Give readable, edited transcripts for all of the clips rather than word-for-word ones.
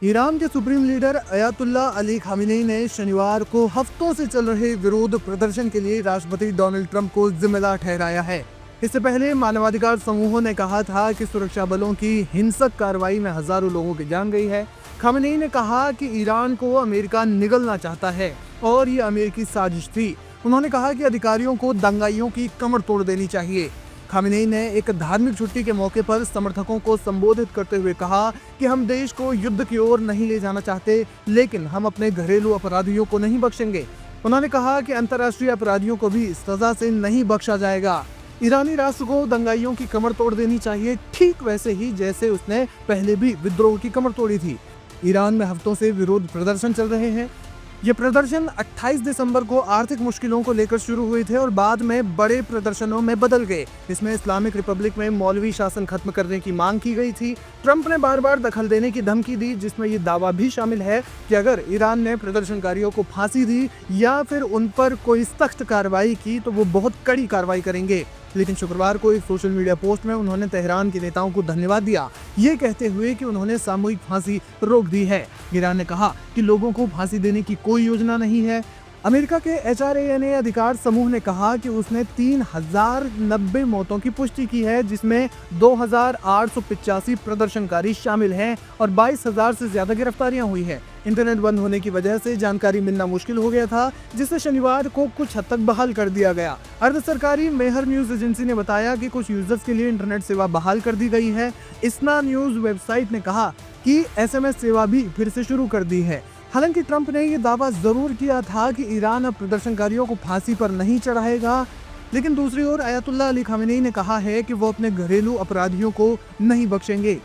Iran के supreme leader Ayatollah Ali Khamenei ने शनिवार को हफ्तों से चल रहे विरोध प्रदर्शन के लिए राष्ट्रपति डोनाल्ड ट्रंप को जिम्मेदार ठहराया है। इससे पहले मानवाधिकार समूहों ने कहा था कि सुरक्षा बलों की हिंसक कार्रवाई में हजारों लोगों की जान गई है। खामेनी ने कहा कि ईरान को अमेरिका निगलना चाहता है और ये अमेरिकी साजिश थी। उन्होंने कहा कि अधिकारियों को दंगाइयों की कमर तोड़ देनी चाहिए। खामेनी ने एक धार्मिक छुट्टी के मौके पर समर्थकों को संबोधित करते हुए कहा कि हम देश को युद्ध की ओर नहीं ले जाना चाहते, लेकिन हम अपने घरेलू अपराधियों को नहीं बख्शेंगे। उन्होंने कहा कि अंतर्राष्ट्रीय अपराधियों को भी सजा से नहीं बख्शा जाएगा। ईरानी राष्ट्र को दंगाइयों की कमर तोड़ देनी चाहिए, ठीक वैसे ही जैसे उसने पहले भी विद्रोह की कमर तोड़ी थी। ईरान में हफ्तों से विरोध प्रदर्शन चल रहे हैं। ये प्रदर्शन 28 दिसंबर को आर्थिक मुश्किलों को लेकर शुरू हुए थे और बाद में बड़े प्रदर्शनों में बदल गए। इसमें इस्लामिक रिपब्लिक में मौलवी शासन खत्म करने की मांग की गई थी। ट्रंप ने बार बार दखल देने की धमकी दी, जिसमें ये दावा भी शामिल है कि अगर ईरान ने प्रदर्शनकारियों को फांसी दी या फिर उन पर कोई सख्त कार्रवाई की तो वो बहुत कड़ी कार्रवाई करेंगे। लेकिन शुक्रवार को एक सोशल मीडिया पोस्ट में उन्होंने तेहरान के नेताओं को धन्यवाद दिया, ये कहते हुए कि उन्होंने सामूहिक फांसी रोक दी है। ईरान ने कहा कि लोगों को फांसी देने की कोई योजना नहीं है। अमेरिका के HRANA अधिकार समूह ने कहा कि उसने 3090 मौतों की पुष्टि की है, जिसमें 2885 प्रदर्शनकारी शामिल हैं और 22,000 से ज्यादा गिरफ्तारियां हुई है। इंटरनेट बंद होने की वजह से जानकारी मिलना मुश्किल हो गया था, जिसे शनिवार को कुछ हद तक बहाल कर दिया गया। अर्ध सरकारी मेहर न्यूज एजेंसी ने बताया कि कुछ यूजर्स के लिए इंटरनेट सेवा बहाल कर दी गई है। इसना न्यूज वेबसाइट ने कहा कि SMS सेवा भी फिर से शुरू कर दी है। हालांकि ट्रंप ने यह दावा जरूर किया था कि ईरान अब प्रदर्शनकारियों को फांसी पर नहीं चढ़ाएगा, लेकिन दूसरी ओर अयातुल्ला अली खामेनी ने कहा है कि वो अपने घरेलू अपराधियों को नहीं बख्शेंगे।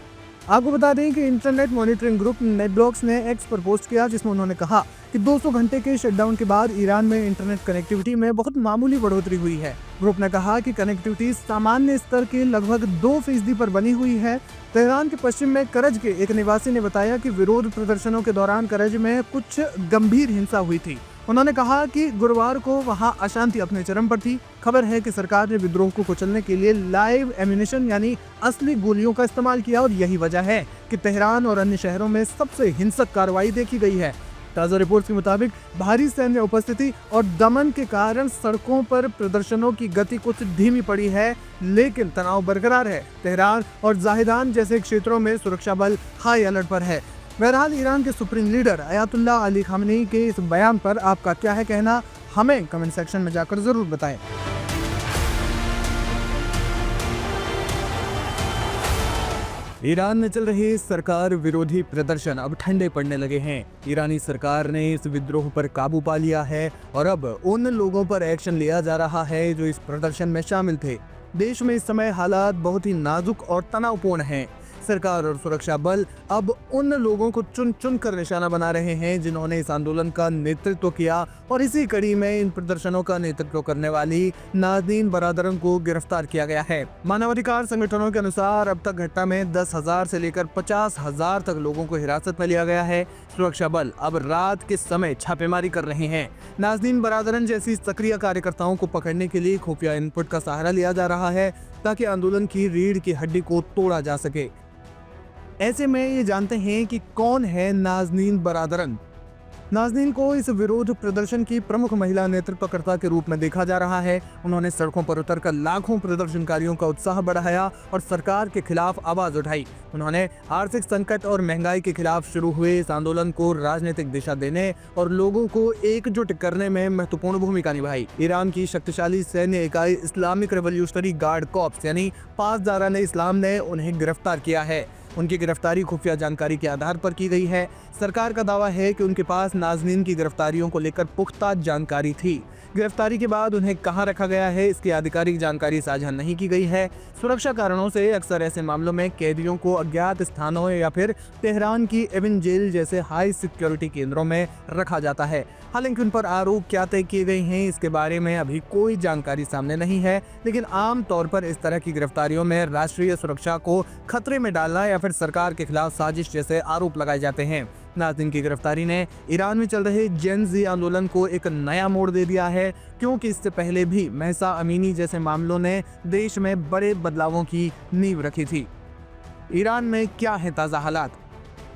आपको बता दें कि इंटरनेट मॉनिटरिंग ग्रुप नेटब्लॉक्स ने एक्स पर पोस्ट किया, जिसमें उन्होंने कहा कि 200 घंटे के शटडाउन के बाद ईरान में इंटरनेट कनेक्टिविटी में बहुत मामूली बढ़ोतरी हुई है। ग्रुप ने कहा कि कनेक्टिविटी सामान्य स्तर के लगभग 2% पर बनी हुई है। तेहरान के पश्चिम में करज के एक निवासी ने बताया कि विरोध प्रदर्शनों के दौरान करज में कुछ गंभीर हिंसा हुई थी। उन्होंने कहा कि गुरुवार को वहां अशांति अपने चरम पर थी। खबर है कि सरकार ने विद्रोह को कुचलने के लिए लाइव एम्यूनिशन यानी असली गोलियों का इस्तेमाल किया और यही वजह है कि तेहरान और अन्य शहरों में सबसे हिंसक कार्रवाई देखी गई है। ताज़ा रिपोर्ट्स के मुताबिक भारी सैन्य उपस्थिति और दमन के कारण सड़कों पर प्रदर्शनों की गति कुछ धीमी पड़ी है, लेकिन तनाव बरकरार है। तेहरान और जाहिदान जैसे क्षेत्रों में सुरक्षा बल हाई अलर्ट पर है। बहरहाल ईरान के supreme leader Ayatollah Ali Khamenei के इस बयान पर आपका क्या है कहना, हमें कमेंट सेक्शन में जाकर जरूर बताएं। ईरान में चल रहे सरकार विरोधी प्रदर्शन अब ठंडे पड़ने लगे हैं। ईरानी सरकार ने इस विद्रोह पर काबू पा लिया है और अब उन लोगों पर एक्शन लिया जा रहा है जो इस प्रदर्शन में शामिल थे। देश में इस समय हालात बहुत ही नाजुक और तनावपूर्ण हैं। सरकार और सुरक्षा बल अब उन लोगों को चुन चुन कर निशाना बना रहे हैं जिन्होंने इस आंदोलन का नेतृत्व किया, और इसी कड़ी में इन प्रदर्शनों का नेतृत्व करने वाली नाज़नीन बरादरन को गिरफ्तार किया गया है। मानवाधिकार संगठनों के अनुसार अब तक घटना में 10,000 से लेकर 50,000 तक लोगों को हिरासत में लिया गया है। सुरक्षा बल अब रात के समय छापेमारी कर रहे हैं। नाज़नीन बरादरन जैसी सक्रिय कार्यकर्ताओं को पकड़ने के लिए खुफिया इनपुट का सहारा लिया जा रहा है ताकि आंदोलन की रीढ़ की हड्डी को तोड़ा जा सके। ऐसे में ये जानते हैं कि कौन है नाज़नीन बरादरन। नाज़नीन को इस विरोध प्रदर्शन की प्रमुख महिला नेतृत्वकर्ता के रूप में देखा जा रहा है। उन्होंने सड़कों पर उतरकर लाखों प्रदर्शनकारियों का उत्साह बढ़ाया और सरकार के खिलाफ आवाज उठाई। उन्होंने आर्थिक संकट और महंगाई के खिलाफ शुरू हुए इस आंदोलन को राजनीतिक दिशा देने और लोगों को एकजुट करने में महत्वपूर्ण भूमिका निभाई। ईरान की शक्तिशाली सैन्य इकाई इस्लामिक रेवोल्यूशनरी गार्ड कॉर्प्स यानी पासदारान-ए-इस्लाम ने उन्हें गिरफ्तार किया है। उनकी गिरफ्तारी खुफिया जानकारी के आधार पर की गई है। सरकार का दावा है कि उनके पास नाज़नीन की गिरफ्तारियों को लेकर पुख्ता जानकारी थी। गिरफ्तारी के बाद उन्हें कहां रखा गया है, इसकी आधिकारिक जानकारी साझा नहीं की गई है। सुरक्षा कारणों से अक्सर ऐसे मामलों में कैदियों को अज्ञात स्थानों या फिर तेहरान की एविन जेल जैसे हाई सिक्योरिटी केंद्रों में रखा जाता है। हालांकि उन पर आरोप क्या तय किए गए हैं, इसके बारे में अभी कोई जानकारी सामने नहीं है, लेकिन आम तौर पर इस तरह की गिरफ्तारियों में राष्ट्रीय सुरक्षा को खतरे में डालना या फिर सरकार के खिलाफ साजिश जैसे आरोप लगाए जाते हैं। नाज़नीन की गिरफ्तारी ने ईरान में चल रहे जेन ज़ी आंदोलन को एक नया मोड़ दे दिया है, क्योंकि इससे पहले भी महसा अमीनी जैसे मामलों ने देश में बड़े बदलावों की नींव रखी थी। ईरान में क्या है ताज़ा हालात?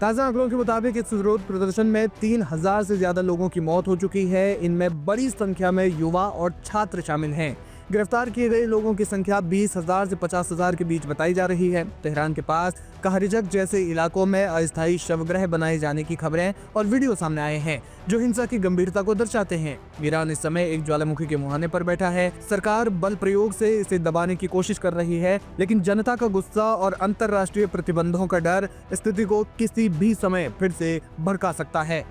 ताज़ा आंकड़ों के मुताबिक इस विरोध प्रदर्शन में 3000 से ज्यादा लोगों की मौत हो चुकी है। इनमें बड़ी संख्या में युवा और छात्र शामिल हैं। गिरफ्तार किए गए लोगों की संख्या 20,000 से 50,000 के बीच बताई जा रही है। तेहरान के पास कहरिजक जैसे इलाकों में अस्थायी शवगृह बनाए जाने की खबरें और वीडियो सामने आए हैं जो हिंसा की गंभीरता को दर्शाते हैं। ईरान इस समय एक ज्वालामुखी के मुहाने पर बैठा है। सरकार बल प्रयोग से इसे दबाने की कोशिश कर रही है, लेकिन जनता का गुस्सा और अंतर्राष्ट्रीय प्रतिबंधों का डर स्थिति को किसी भी समय फिर से भड़का सकता है।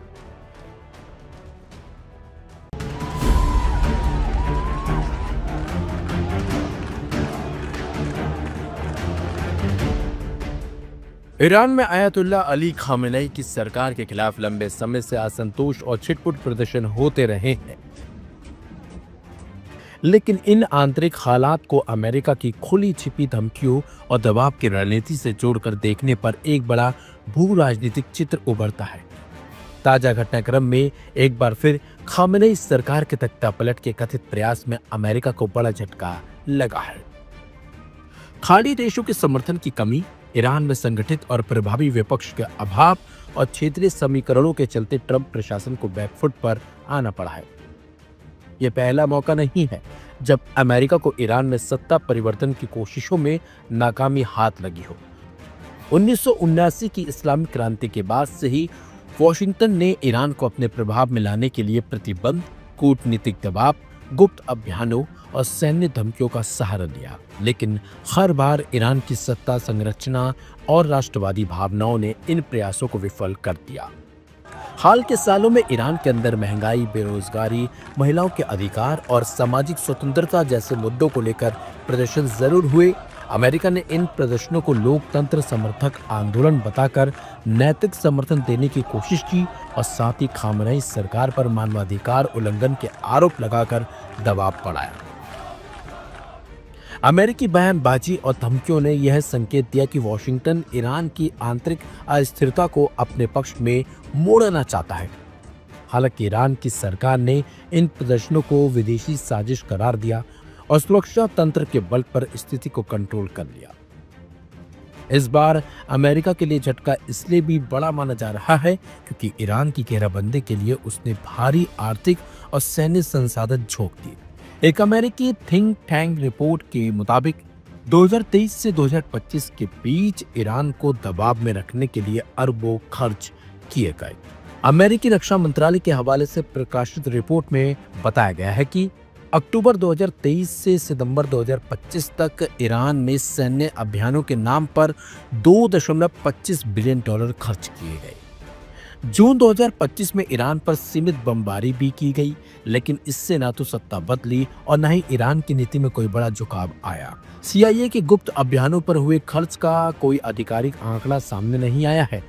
ईरान में आयतुल्ला अली खामेनेई की सरकार के खिलाफ लंबे समय से असंतोष और छिटपुट प्रदर्शन होते रहे हैं, लेकिन इन आंतरिक हालात को अमेरिका की खुली छिपी धमकियों और दबाव की रणनीति से जोड़कर देखने पर एक बड़ा भू राजनीतिक चित्र उभरता है। ताजा घटनाक्रम में एक बार फिर खामेनेई सरकार के तख्तापलट के कथित प्रयास में अमेरिका को बड़ा झटका लगा है। खाड़ी देशों के समर्थन की कमी, ईरान में संगठित और प्रभावी विपक्ष के अभाव और क्षेत्रीय समीकरणों के चलते ट्रंप प्रशासन को बैकफुट पर आना पड़ा है। यह पहला मौका नहीं है जब अमेरिका को ईरान में सत्ता परिवर्तन की कोशिशों में नाकामी हाथ लगी हो। 1979 की इस्लामिक क्रांति के बाद से ही वॉशिंगटन ने ईरान को अपने प्रभाव में लाने के लिए प्रतिबंध, कूटनीतिक दबाव, गुप्त अभियानों और सैन्य धमकियों का सहारा लिया, लेकिन हर बार ईरान की सत्ता संरचना और राष्ट्रवादी भावनाओं ने इन प्रयासों को विफल कर दिया। हाल के सालों में ईरान के अंदर महंगाई, बेरोजगारी, महिलाओं के अधिकार और सामाजिक स्वतंत्रता जैसे मुद्दों को लेकर प्रदर्शन जरूर हुए। अमेरिका ने इन प्रदर्शनों को लोकतंत्र समर्थक आंदोलन बताकर नैतिक समर्थन देने की कोशिश की और साथ ही खामेनेई सरकार पर मानवाधिकार उल्लंघन के आरोप लगाकर दबाव बढ़ाया। अमेरिकी बयानबाजी और धमकियों ने यह संकेत दिया कि वॉशिंगटन ईरान की आंतरिक अस्थिरता को अपने पक्ष में मोड़ना चाहता है। हालांकि ईरान की सरकार ने इन प्रदर्शनों को विदेशी साजिश करार दिया और सुरक्षा तंत्र के बल पर स्थिति को कंट्रोल कर लिया। इस बार अमेरिका के लिए झटका इसलिए भी बड़ा माना जा रहा है क्योंकि ईरान की घेराबंदी के लिए उसने भारी आर्थिक और सैन्य संसाधन झोंक दिए। एक अमेरिकी थिंक टैंक रिपोर्ट के मुताबिक 2023 से 2025 के बीच ईरान को दबाव में रखने के लिए अरबों खर्च किए गए। अमेरिकी रक्षा मंत्रालय के हवाले से प्रकाशित रिपोर्ट में बताया गया है कि अक्टूबर 2023 से सितंबर 2025 तक ईरान में सैन्य अभियानों के नाम पर $2.25 बिलियन खर्च किए गए। जून 2025 में ईरान पर सीमित बमबारी भी की गई, लेकिन इससे ना तो सत्ता बदली और न ही ईरान की नीति में कोई बड़ा झुकाव आया। CIA के गुप्त अभियानों पर हुए खर्च का कोई आधिकारिक आंकड़ा सामने नहीं आया है।